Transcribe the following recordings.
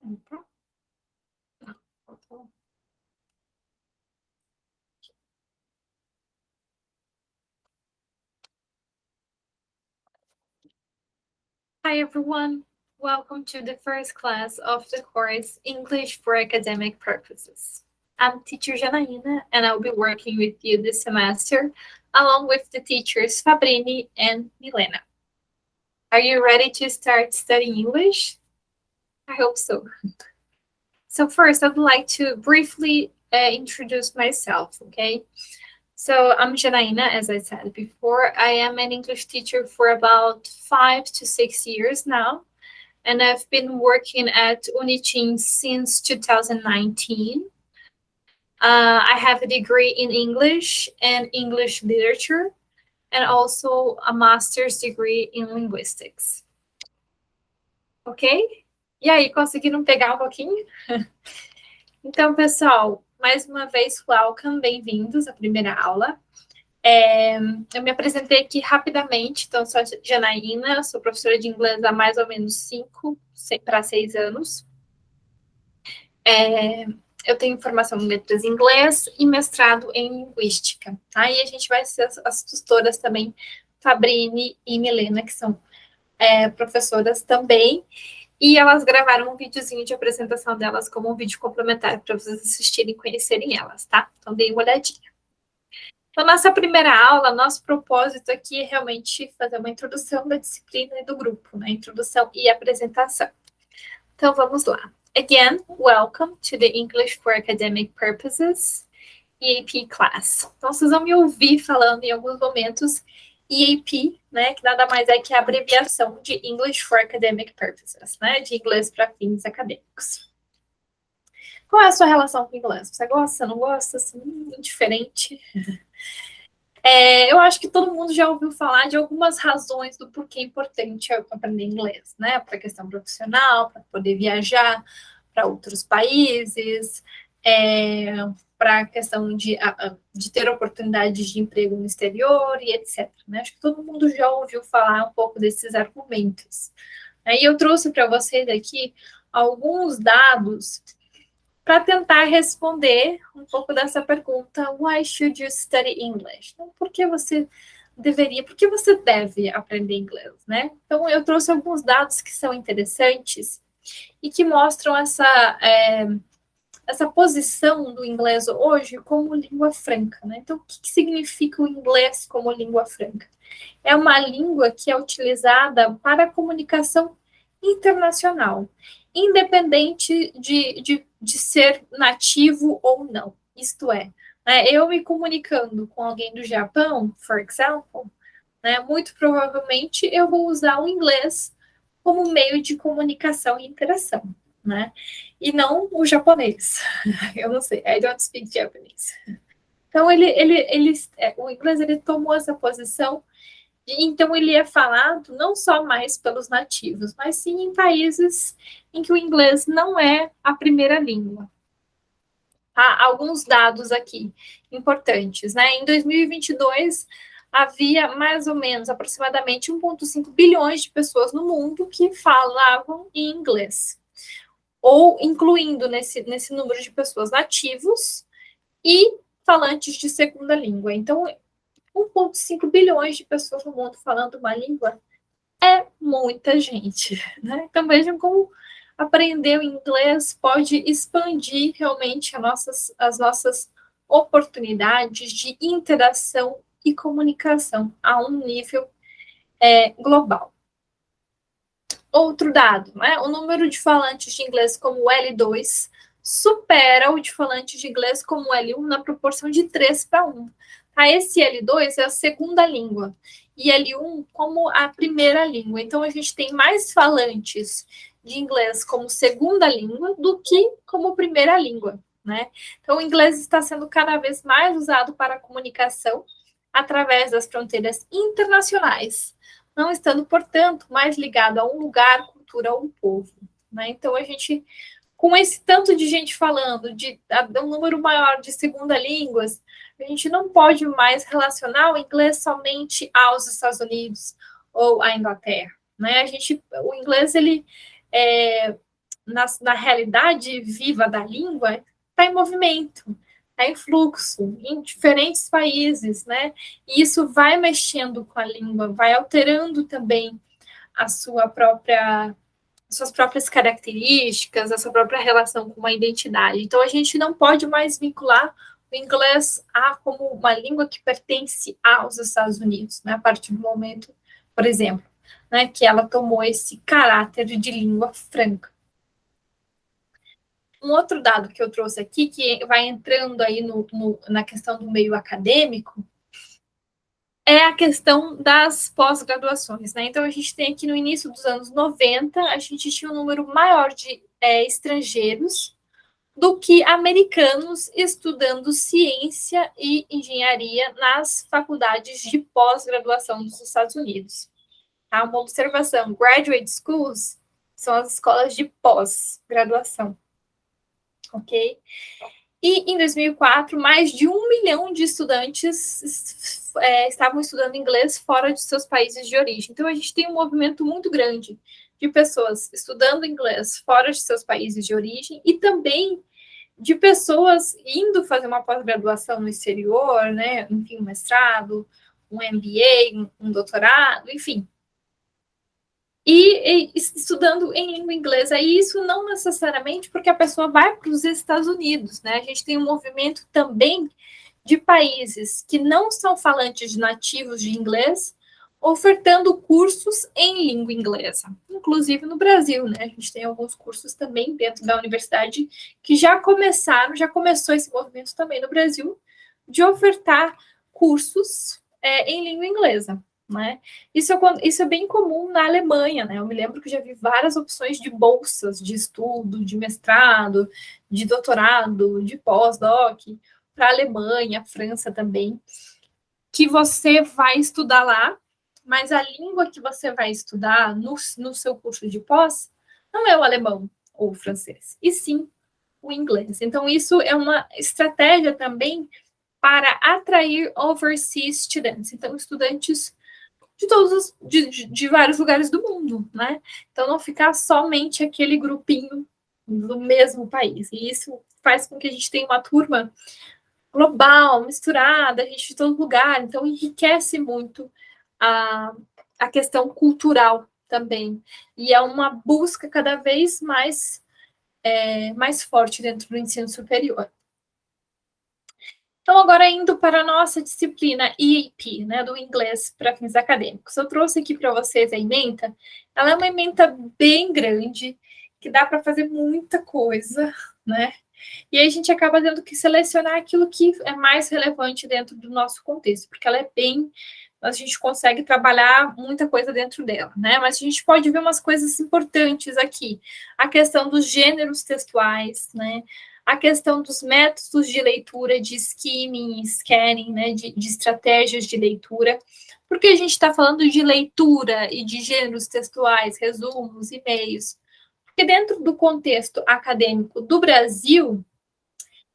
Opa. Hi everyone, welcome to the first class of the course English for Academic Purposes. I'm teacher Janaína and I'll be working with you this semester along with the teachers Fabrini and Milena. Are you ready to start studying English? I hope so. So first, I'd like to briefly introduce myself, okay? So I'm Janaína, as I said before. I am an English teacher for about 5 to 6 years now, and I've been working at Unitim since 2019. I have a degree in English and English literature, and also a master's degree in linguistics. Ok? E aí, conseguiram pegar um pouquinho? Então, pessoal, mais uma vez, welcome, bem-vindos à primeira aula. Eu me apresentei aqui rapidamente, então sou a Janaína, sou professora de inglês há mais ou menos 5 para 6 anos. Eu tenho formação em letras em inglês e mestrado em linguística, tá? E a gente vai ser as tutoras também, Fabrini e Milena, que são professoras também, e elas gravaram um videozinho de apresentação delas como um vídeo complementar para vocês assistirem e conhecerem elas, tá? Então, deem uma olhadinha. Então, nossa primeira aula, nosso propósito aqui é realmente fazer uma introdução da disciplina e do grupo, né? Introdução e apresentação. Então, vamos lá. Again, welcome to the English for Academic Purposes, EAP class. Então, vocês vão me ouvir falando em alguns momentos EAP, né? Que nada mais é que a abreviação de English for Academic Purposes, né? De inglês para fins acadêmicos. Qual é a sua relação com o inglês? Você gosta, não gosta? Assim, indiferente? Eu acho que todo mundo já ouviu falar de algumas razões do porquê é importante aprender inglês, né? Para a questão profissional, para poder viajar para outros países, para a questão de ter oportunidades de emprego no exterior e etc. Né? Acho que todo mundo já ouviu falar um pouco desses argumentos. E eu trouxe para vocês aqui alguns dados para tentar responder um pouco dessa pergunta: why should you study English? Então, por que você deve aprender inglês, né? Então, eu trouxe alguns dados que são interessantes e que mostram essa posição do inglês hoje como língua franca, né? Então, o que significa o inglês como língua franca? É uma língua que é utilizada para a comunicação internacional, independente de ser nativo ou não. Isto é, né, eu me comunicando com alguém do Japão, for example, né, muito provavelmente eu vou usar o inglês como meio de comunicação e interação, né? E não o japonês. Eu não sei, I don't speak Japanese. Então, o inglês ele tomou essa posição. Então, ele é falado não só mais pelos nativos, mas sim em países em que o inglês não é a primeira língua. Tá? Alguns dados aqui importantes, né? Em 2022, havia mais ou menos, aproximadamente 1,5 bilhões de pessoas no mundo que falavam em inglês. Ou incluindo nesse número de pessoas nativos e falantes de segunda língua. Então, 1,5 bilhões de pessoas no mundo falando uma língua é muita gente, né? Então vejam como aprender o inglês pode expandir realmente as nossas oportunidades de interação e comunicação a um nível global. Outro dado, né? O número de falantes de inglês como o L2 supera o de falantes de inglês como o L1 na proporção de 3 para 1. Tá? Esse L2 é a segunda língua e L1 como a primeira língua. Então, a gente tem mais falantes de inglês como segunda língua do que como primeira língua, né? Então, o inglês está sendo cada vez mais usado para a comunicação através das fronteiras internacionais, não estando, portanto, mais ligado a um lugar, cultura ou um povo, né? Então, a gente, com esse tanto de gente falando, de um número maior de segunda línguas, a gente não pode mais relacionar o inglês somente aos Estados Unidos ou à Inglaterra, né? O inglês, ele na realidade viva da língua, está em movimento, está em fluxo, em diferentes países, né? E isso vai mexendo com a língua, vai alterando também a sua própria suas próprias características, a sua própria relação com uma identidade. Então, a gente não pode mais vincular o inglês como uma língua que pertence aos Estados Unidos, né? A partir do momento, por exemplo, né, que ela tomou esse caráter de língua franca. Um outro dado que eu trouxe aqui, que vai entrando aí na questão do meio acadêmico, é a questão das pós-graduações, né? Então, a gente tem aqui no início dos anos 90, a gente tinha um número maior de estrangeiros do que americanos estudando ciência e engenharia nas faculdades de pós-graduação dos Estados Unidos. Há uma observação: graduate schools são as escolas de pós-graduação, ok? E em 2004, mais de 1 milhão de estudantes estavam estudando inglês fora de seus países de origem. Então, a gente tem um movimento muito grande de pessoas estudando inglês fora de seus países de origem e também de pessoas indo fazer uma pós-graduação no exterior, né? Enfim, um mestrado, um MBA, um doutorado, enfim. E estudando em língua inglesa. E isso não necessariamente porque a pessoa vai para os Estados Unidos, né? A gente tem um movimento também de países que não são falantes nativos de inglês, ofertando cursos em língua inglesa, inclusive no Brasil, né? A gente tem alguns cursos também dentro da universidade que já começou esse movimento também no Brasil, de ofertar cursos em língua inglesa, né? Isso é bem comum na Alemanha, né? Eu me lembro que já vi várias opções de bolsas de estudo, de mestrado, de doutorado, de pós-doc, para a Alemanha, França também, que você vai estudar lá, mas a língua que você vai estudar no seu curso de pós não é o alemão ou o francês, e sim o inglês. Então, isso é uma estratégia também para atrair overseas students, então, estudantes de todos de vários lugares do mundo, né? Então, não ficar somente aquele grupinho do mesmo país. E isso faz com que a gente tenha uma turma global, misturada, a gente de todo lugar, então enriquece muito a questão cultural também. E é uma busca cada vez mais forte dentro do ensino superior. Então, agora indo para a nossa disciplina EAP, né, do inglês para fins acadêmicos. Eu trouxe aqui para vocês a ementa. Ela é uma ementa bem grande, que dá para fazer muita coisa, né? E aí a gente acaba tendo que selecionar aquilo que é mais relevante dentro do nosso contexto, porque ela é bem... A gente consegue trabalhar muita coisa dentro dela, né? Mas a gente pode ver umas coisas importantes aqui. A questão dos gêneros textuais, né? A questão dos métodos de leitura, de skimming, scanning, né? De estratégias de leitura. Porque a gente está falando de leitura e de gêneros textuais, resumos, e-mails. Porque dentro do contexto acadêmico do Brasil,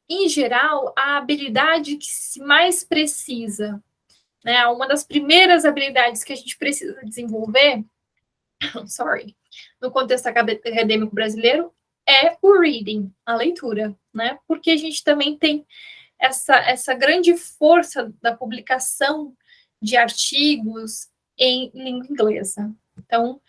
em geral, a habilidade que se mais precisa, né, uma das primeiras habilidades que a gente precisa desenvolver, no contexto acadêmico brasileiro, é o reading, a leitura, né? Porque a gente também tem essa grande força da publicação de artigos em língua inglesa. Então,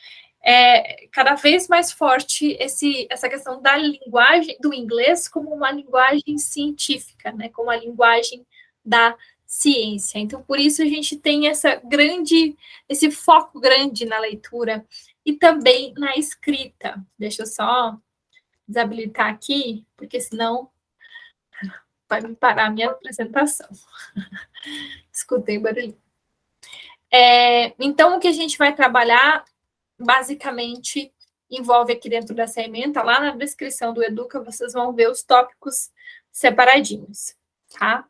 cada vez mais forte essa questão da linguagem, do inglês como uma linguagem científica, né, como a linguagem da ciência. Então, por isso a gente tem esse foco grande na leitura e também na escrita. Deixa eu só desabilitar aqui, porque senão vai me parar a minha apresentação. Escutei o barulho. Então, o que a gente vai trabalhar basicamente envolve aqui dentro dessa ementa, lá na descrição do Educa, vocês vão ver os tópicos separadinhos, tá?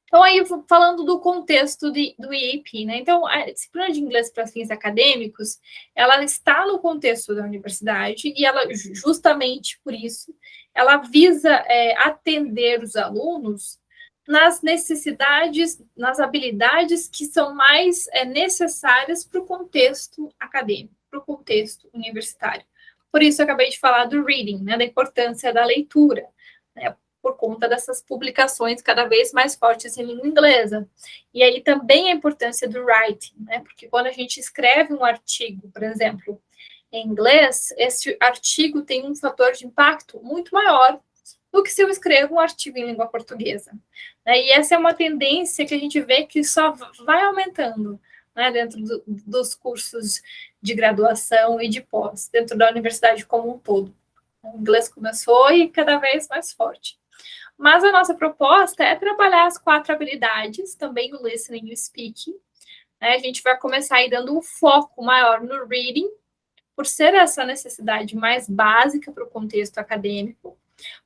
Então, aí, falando do contexto do EAP, né? Então, a disciplina de inglês para fins acadêmicos, ela está no contexto da universidade e ela, justamente por isso, ela visa atender os alunos nas necessidades, nas habilidades que são mais necessárias para o contexto acadêmico, para o contexto universitário. Por isso eu acabei de falar do reading, né, da importância da leitura, né, por conta dessas publicações cada vez mais fortes em língua inglesa. E aí também a importância do writing, né, porque quando a gente escreve um artigo, por exemplo, em inglês, esse artigo tem um fator de impacto muito maior do que se eu escrevo um artigo em língua portuguesa. E essa é uma tendência que a gente vê que só vai aumentando, né, dentro dos cursos de graduação e de pós, dentro da universidade como um todo. O inglês começou e cada vez mais forte. Mas a nossa proposta é trabalhar as 4 habilidades, também o listening e o speaking. Né? A gente vai começar aí dando um foco maior no reading, por ser essa necessidade mais básica para o contexto acadêmico,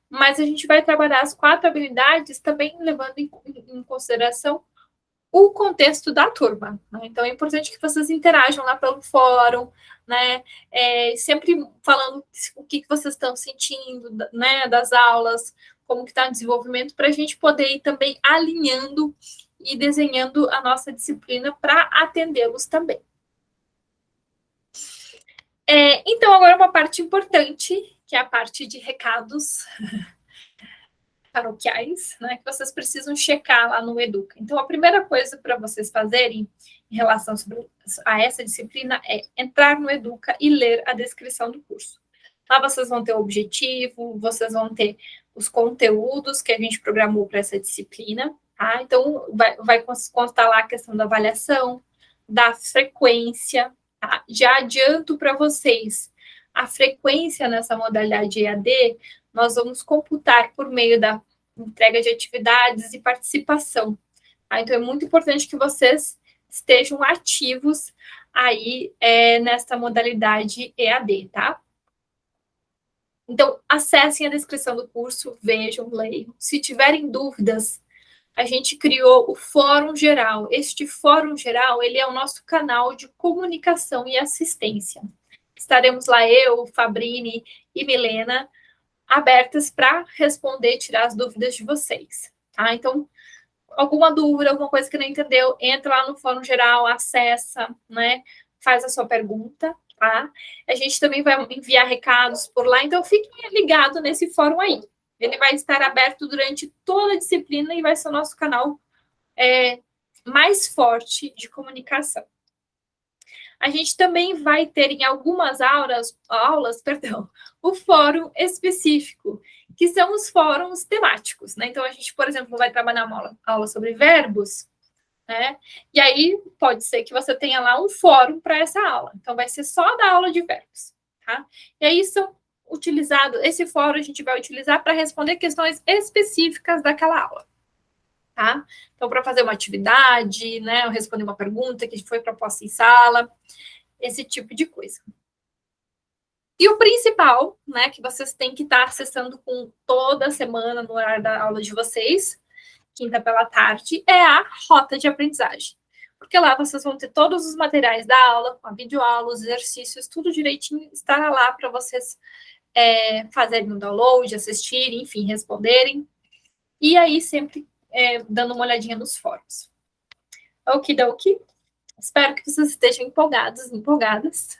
mas a gente vai trabalhar as 4 habilidades também levando em consideração o contexto da turma. Né? Então, é importante que vocês interajam lá pelo fórum, né? Sempre falando o que vocês estão sentindo, né? Das aulas, como que está o desenvolvimento, para a gente poder ir também alinhando e desenhando a nossa disciplina para atendê-los também. Então, agora uma parte importante, que é a parte de recados paroquiais, né, que vocês precisam checar lá no Educa. Então, a primeira coisa para vocês fazerem em relação a essa disciplina é entrar no Educa e ler a descrição do curso. Lá vocês vão ter o objetivo, vocês vão ter os conteúdos que a gente programou para essa disciplina, tá? Então, vai constar lá a questão da avaliação, da frequência, tá? Já adianto para vocês, a frequência nessa modalidade EAD, nós vamos computar por meio da entrega de atividades e participação. Tá? Então, é muito importante que vocês estejam ativos aí nesta modalidade EAD, tá? Então, acessem a descrição do curso, vejam, leiam. Se tiverem dúvidas, a gente criou o Fórum Geral. Este Fórum Geral, ele é o nosso canal de comunicação e assistência. Estaremos lá eu, Fabrini e Milena, abertas para responder e tirar as dúvidas de vocês. Tá? Então, alguma dúvida, alguma coisa que não entendeu, entra lá no Fórum Geral, acessa, né? Faz a sua pergunta, tá? A gente também vai enviar recados por lá, então fiquem ligados nesse fórum aí. Ele vai estar aberto durante toda a disciplina e vai ser o nosso canal mais forte de comunicação. A gente também vai ter em algumas aulas, o fórum específico, que são os fóruns temáticos, né? Então, a gente, por exemplo, vai trabalhar uma aula sobre verbos, né? E aí, pode ser que você tenha lá um fórum para essa aula. Então, vai ser só da aula de verbos, tá? E aí, esse fórum a gente vai utilizar para responder questões específicas daquela aula. Tá? Então, para fazer uma atividade, né, ou responder uma pergunta que foi proposta em sala, esse tipo de coisa. E o principal, né, que vocês têm que estar acessando com toda semana no horário da aula de vocês, quinta pela tarde, é a rota de aprendizagem. Porque lá vocês vão ter todos os materiais da aula, a videoaula, os exercícios, tudo direitinho estará lá para vocês fazerem um download, assistirem, enfim, responderem. E aí, sempre dando uma olhadinha nos fóruns. Okidoki. Espero que vocês estejam empolgados, empolgadas.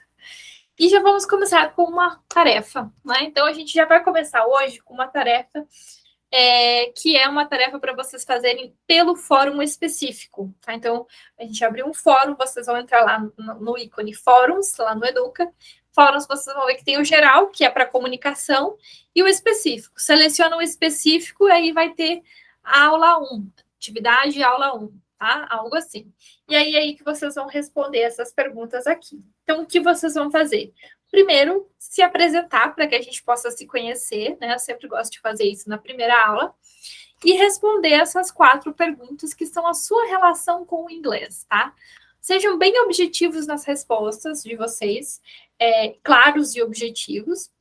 E já vamos começar com uma tarefa, né? Então, a gente já vai começar hoje com uma tarefa que é uma tarefa para vocês fazerem pelo fórum específico, tá? Então, a gente abriu um fórum, vocês vão entrar lá no ícone fóruns, lá no Educa. Fóruns, vocês vão ver que tem o geral, que é para comunicação, e o específico. Seleciona o específico, aí vai ter a aula 1, atividade aula 1, tá? Algo assim. E aí que vocês vão responder essas perguntas aqui. Então, o que vocês vão fazer? Primeiro, se apresentar para que a gente possa se conhecer, né? Eu sempre gosto de fazer isso na primeira aula. E responder essas 4 perguntas que são a sua relação com o inglês, tá? Sejam bem objetivos nas respostas de vocês, claros e objetivos.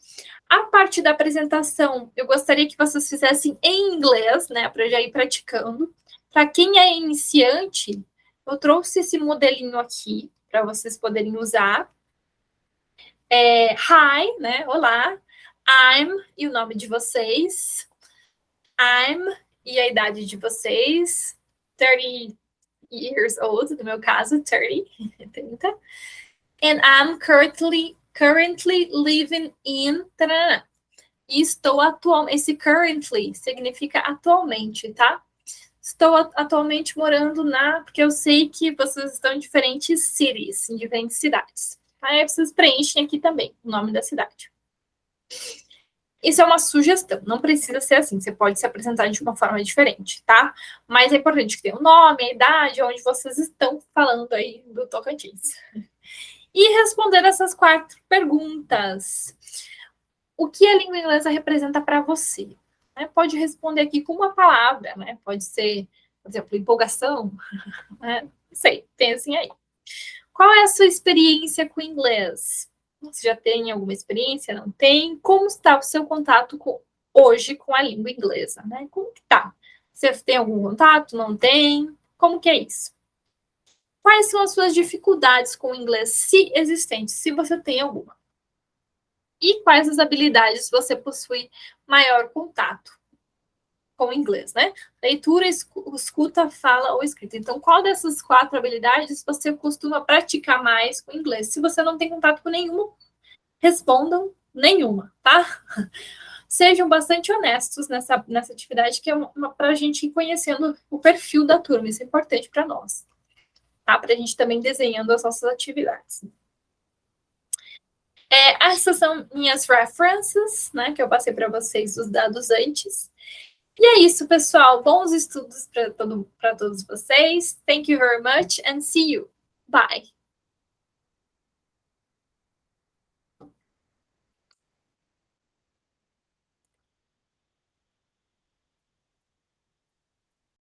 A parte da apresentação, eu gostaria que vocês fizessem em inglês, né? Para já ir praticando. Para quem é iniciante, eu trouxe esse modelinho aqui para vocês poderem usar. Hi, né? Olá. I'm e o nome de vocês. I'm e a idade de vocês. 30 years old, no meu caso, 30. And I'm currently Currently living in... Tarará. E estou atualmente... Esse currently significa atualmente, tá? Estou atualmente morando porque eu sei que vocês estão em diferentes cities, em diferentes cidades. Aí vocês preenchem aqui também o nome da cidade. Isso é uma sugestão, não precisa ser assim, você pode se apresentar de uma forma diferente, tá? Mas é importante que tenha o nome, a idade, onde vocês estão falando aí do Tocantins. E responder essas 4 perguntas. O que a língua inglesa representa para você? Pode responder aqui com uma palavra, né? Pode ser, por exemplo, empolgação, né? Não sei, pensem aí. Qual é a sua experiência com o inglês? Você já tem alguma experiência? Não tem? Como está o seu contato hoje com a língua inglesa, né? Como que tá? Você tem algum contato? Não tem? Como que é isso? Quais são as suas dificuldades com o inglês, se existentes, se você tem alguma? E quais as habilidades você possui maior contato com o inglês, né? Leitura, escuta, fala ou escrita. Então, qual dessas 4 habilidades você costuma praticar mais com o inglês? Se você não tem contato com nenhuma, respondam nenhuma, tá? Sejam bastante honestos nessa atividade, que é para a gente ir conhecendo o perfil da turma. Isso é importante para nós, tá? Para a gente também desenhando as nossas atividades. Essas são minhas references, né? Que eu passei para vocês os dados antes. E é isso, pessoal. Bons estudos para todos vocês. Thank you very much and see you. Bye.